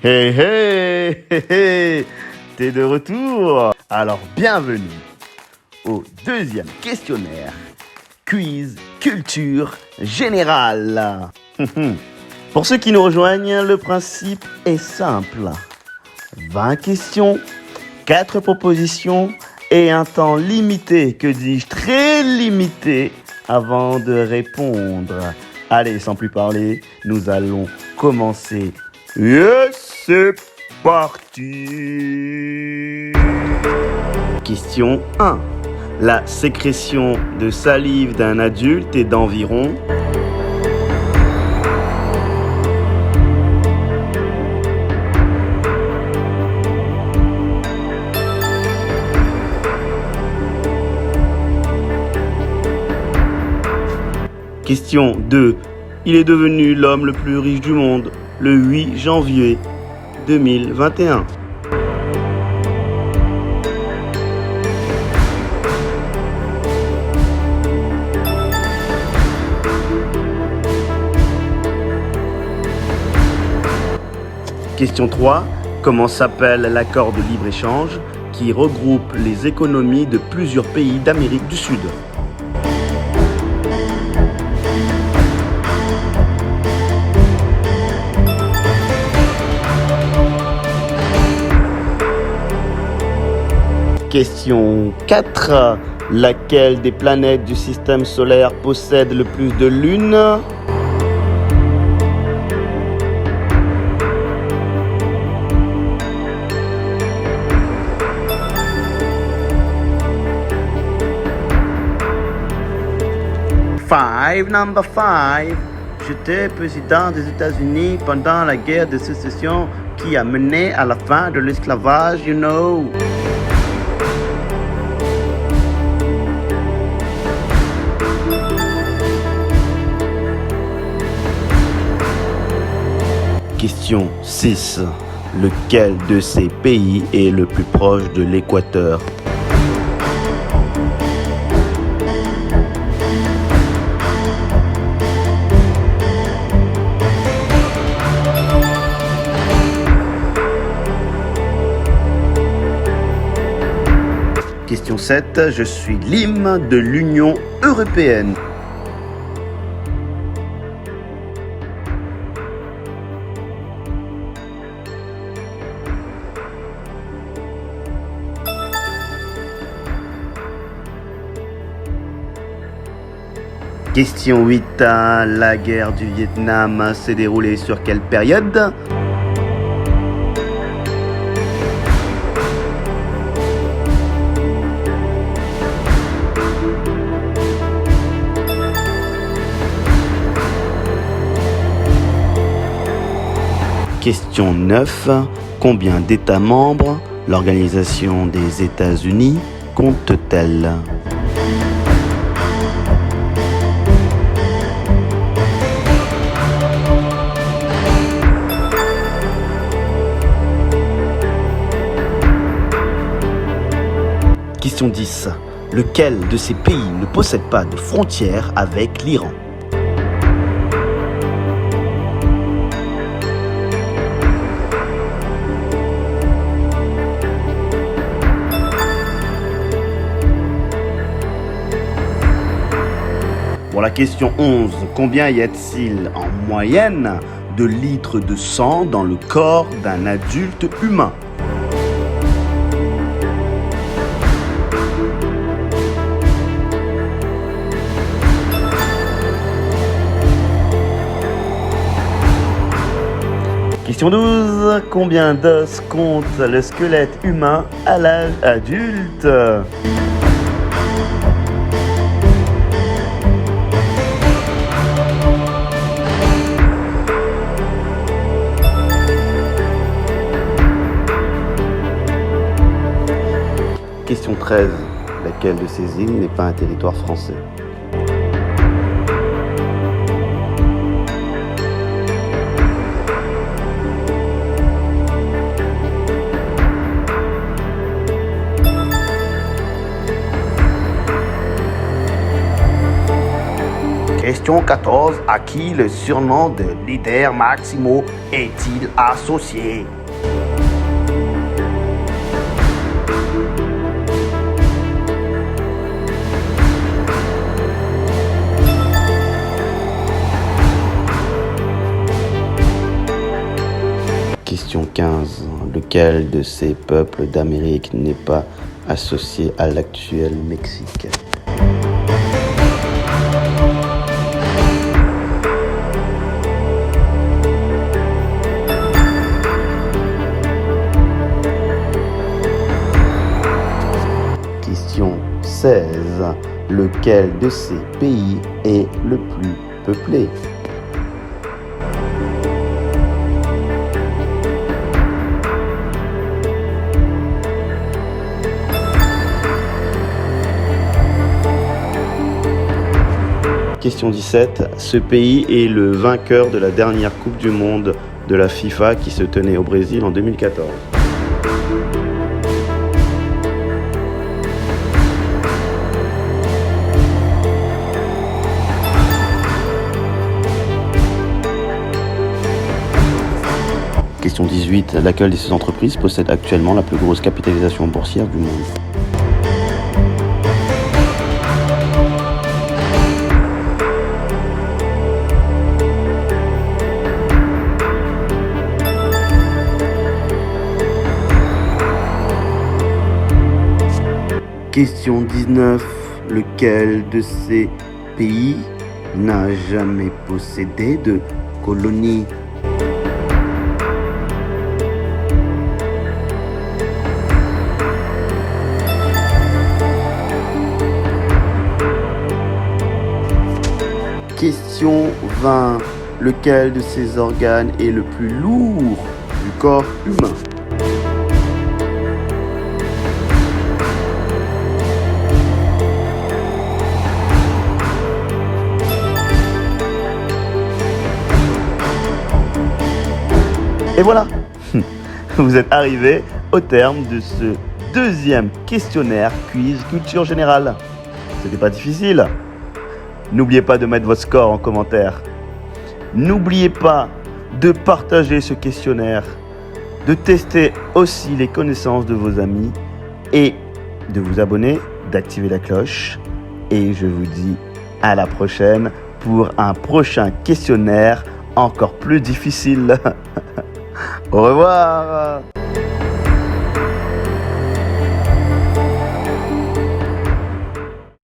Hey hey, hey, hey, t'es de retour. Alors bienvenue au deuxième questionnaire quiz culture générale. Pour ceux qui nous rejoignent, le principe est simple. 20 questions, 4 propositions et un temps limité, que dis-je, très limité avant de répondre. Allez, sans plus parler, nous allons commencer. Yes, c'est parti. Question 1. La sécrétion de salive d'un adulte est d'environ... Question 2. Il est devenu l'homme le plus riche du monde le 8 janvier 2021. Question 3. Comment s'appelle l'accord de libre-échange qui regroupe les économies de plusieurs pays d'Amérique du Sud? Question 4. Laquelle des planètes du système solaire possède le plus de lunes? Number 5. J'étais président des États-Unis pendant la guerre de sécession qui a mené à la fin de l'esclavage, you know. Question 6. Lequel de ces pays est le plus proche de l'équateur? Question 7. Je suis l'hymne de l'Union européenne. Question 8. La guerre du Vietnam s'est déroulée sur quelle période? Question 9. Combien d'États membres l'Organisation des États-Unis compte-t-elle? Question 10. Lequel de ces pays ne possède pas de frontière avec l'Iran? Pour la question 11, combien y a-t-il en moyenne de litres de sang dans le corps d'un adulte humain? Question 12. Combien d'os compte le squelette humain à l'âge adulte? Question 13. Laquelle de ces îles n'est pas un territoire français? Question 14. À qui le surnom de leader Maximo est-il associé? Question 15. Lequel de ces peuples d'Amérique n'est pas associé à l'actuel Mexique? Question 16. Lequel de ces pays est le plus peuplé? Question 17. Ce pays est le vainqueur de la dernière Coupe du Monde de la FIFA qui se tenait au Brésil en 2014. Question 18. Laquelle de ces entreprises possède actuellement la plus grosse capitalisation boursière du monde? Question 19. Lequel de ces pays n'a jamais possédé de colonie? Question 20. Lequel de ces organes est le plus lourd du corps humain? Et voilà, vous êtes arrivé au terme de ce deuxième questionnaire quiz culture générale. C'était pas difficile. N'oubliez pas de mettre votre score en commentaire. N'oubliez pas de partager ce questionnaire, de tester aussi les connaissances de vos amis et de vous abonner, d'activer la cloche. Et je vous dis à la prochaine pour un prochain questionnaire encore plus difficile. Au revoir!